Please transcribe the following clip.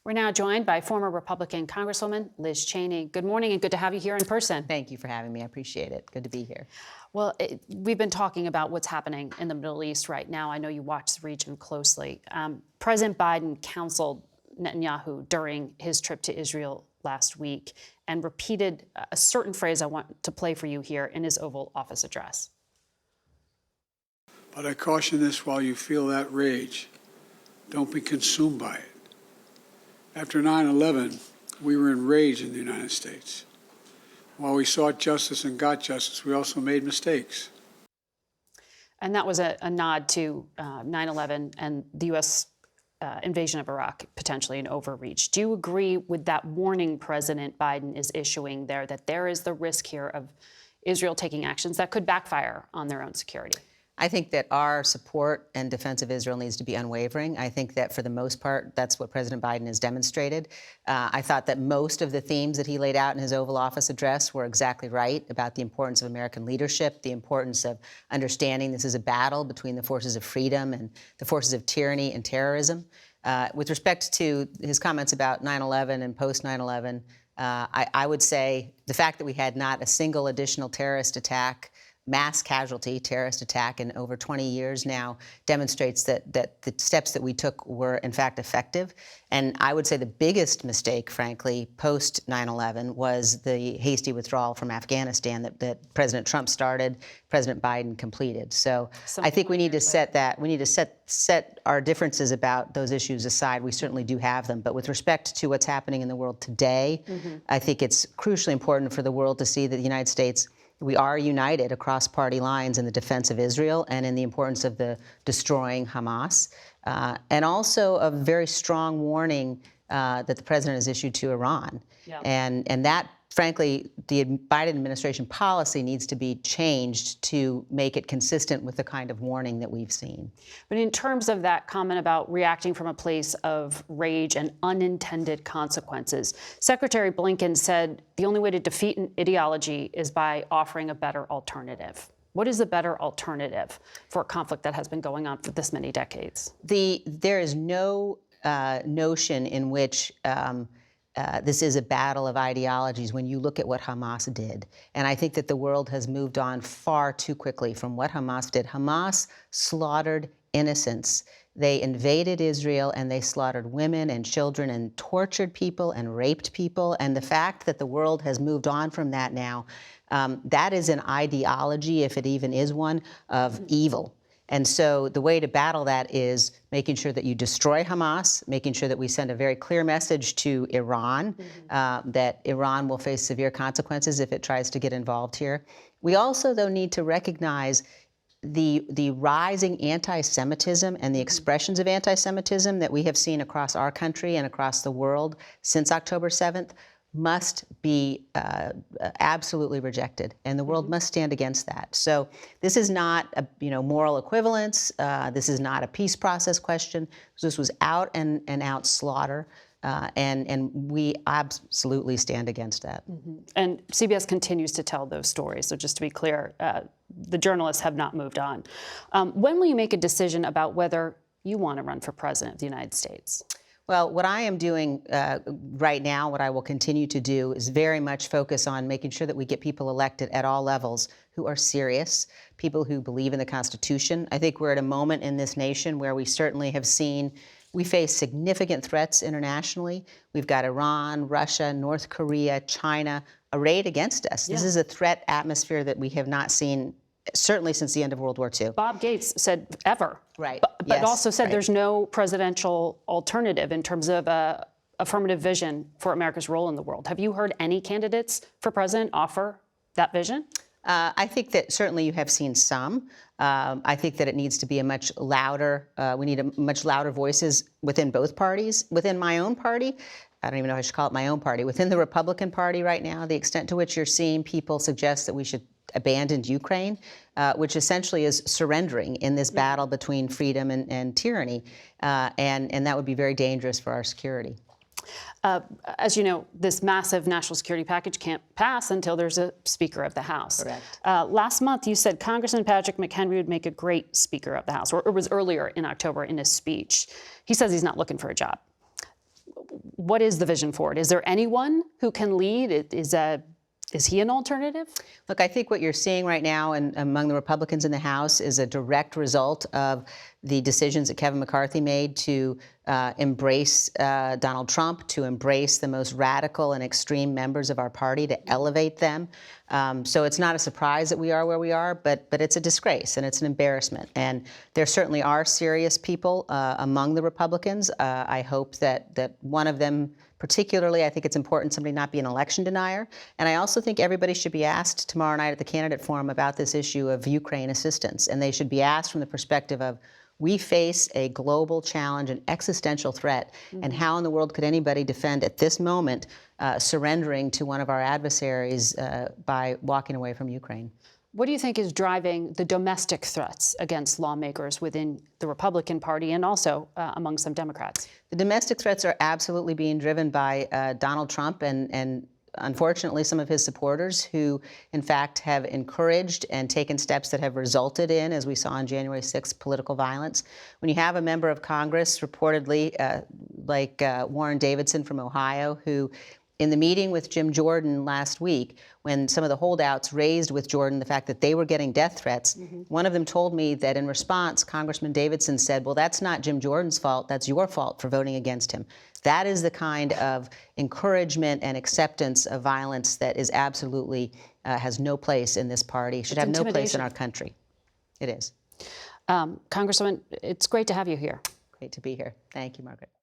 We're now joined by former Republican Congresswoman Liz Cheney. Good morning and good to have you here in person. Thank you for having me. I appreciate it. Good to be here. Well, we've been talking about what's happening in the Middle East right now. I know you watch the region closely. President Biden counseled Netanyahu during his trip to Israel last week and repeated a certain phrase I want to play for you here in his Oval Office address. But I caution this: while you feel that rage, don't be consumed by it. After 9/11, we were enraged in the United States. While we sought justice and got justice, we also made mistakes. And that was a nod to 9/11 and the U.S. Invasion of Iraq, potentially an overreach. Do you agree with that warning President Biden is issuing there, that there is the risk here of Israel taking actions that could backfire on their own security? I think that our support and defense of Israel needs to be unwavering. I think that for the most part, that's what President Biden has demonstrated. I thought that most of the themes that he laid out in his Oval Office address were exactly right about the importance of American leadership, the importance of understanding this is a battle between the forces of freedom and the forces of tyranny and terrorism. With respect to his comments about 9/11 and post 9/11, I would say the fact that we had not a single additional terrorist attack, mass casualty terrorist attack in over 20 years now demonstrates that the steps that we took were in fact effective. And I would say the biggest mistake, frankly, post 9/11 was the hasty withdrawal from Afghanistan that President Trump started, President Biden completed. So I think we need to set our differences about those issues aside. We certainly do have them. But with respect to what's happening in the world today, I think it's crucially important for the world to see that the United States, we are united across party lines in the defense of Israel and in the importance of the destroying Hamas, and also a very strong warning that the president has issued to Iran. Yeah. And that, frankly, the Biden administration policy needs to be changed to make it consistent with the kind of warning that we've seen. But in terms of that comment about reacting from a place of rage and unintended consequences, Secretary Blinken said the only way to defeat an ideology is by offering a better alternative. What is the better alternative for a conflict that has been going on for this many decades? There is no notion in which this is a battle of ideologies when you look at what Hamas did. And I think that the world has moved on far too quickly from what Hamas did. Hamas slaughtered innocents. They invaded Israel and they slaughtered women and children and tortured people and raped people. And the fact that the world has moved on from that now, that is an ideology, if it even is one, of evil. And so the way to battle that is making sure that you destroy Hamas, making sure that we send a very clear message to Iran, that Iran will face severe consequences if it tries to get involved here. We also, though, need to recognize the rising anti-Semitism and the expressions of anti-Semitism that we have seen across our country and across the world since October 7th must be absolutely rejected, and the world must stand against that. So this is not a moral equivalence. This is not a peace process question. This was out and out slaughter, and we absolutely stand against that. And CBS continues to tell those stories. So just to be clear, the journalists have not moved on. When will you make a decision about whether you want to run for president of the United States? Well, what I am doing right now, what I will continue to do, is very much focus on making sure that we get people elected at all levels who are serious, people who believe in the Constitution. I think we're at a moment in this nation where we certainly have seen we face significant threats internationally. We've got Iran, Russia, North Korea, China arrayed against us. Yeah. This is a threat atmosphere that we have not seen certainly since the end of World War II. Bob Gates said ever. Right. But yes, also said there's no presidential alternative in terms of affirmative vision for America's role in the world. Have you heard any candidates for president offer that vision? I think that certainly you have seen some. I think that it needs to be a much louder, we need a much louder voices within both parties. Within my own party, I don't even know if I should call it my own party, within the Republican Party right now, the extent to which you're seeing people suggest that we should abandon Ukraine, which essentially is surrendering in this battle between freedom and tyranny, and that would be very dangerous for our security. As you know, this massive national security package can't pass until there's a Speaker of the House. Correct. Last month, you said Congressman Patrick McHenry would make a great Speaker of the House, or it was earlier in October in his speech. He says he's not looking for a job. what is the vision for it? Is there anyone who can lead? Is he an alternative? Look, I think what you're seeing right now among the Republicans in the House is a direct result of the decisions that Kevin McCarthy made to embrace Donald Trump, to embrace the most radical and extreme members of our party, to elevate them. So it's not a surprise that we are where we are, but it's a disgrace and it's an embarrassment. And there certainly are serious people among the Republicans. I hope that one of them, particularly, I think it's important somebody not be an election denier. And I also think everybody should be asked tomorrow night at the candidate forum about this issue of Ukraine assistance. And they should be asked from the perspective of, we face a global challenge, an existential threat, and how in the world could anybody defend at this moment surrendering to one of our adversaries by walking away from Ukraine? What do you think is driving the domestic threats against lawmakers within the Republican Party and also among some Democrats? The domestic threats are absolutely being driven by Donald Trump and unfortunately some of his supporters who, in fact, have encouraged and taken steps that have resulted in, as we saw on January 6th, political violence. When you have a member of Congress, reportedly, like Warren Davidson from Ohio, who in the meeting with Jim Jordan last week, when some of the holdouts raised with Jordan the fact that they were getting death threats, one of them told me that in response, Congressman Davidson said, well, that's not Jim Jordan's fault, that's your fault for voting against him. That is the kind of encouragement and acceptance of violence that is absolutely has no place in this party, should have no place in our country. It is. Congresswoman, it's great to have you here. Great to be here. Thank you, Margaret.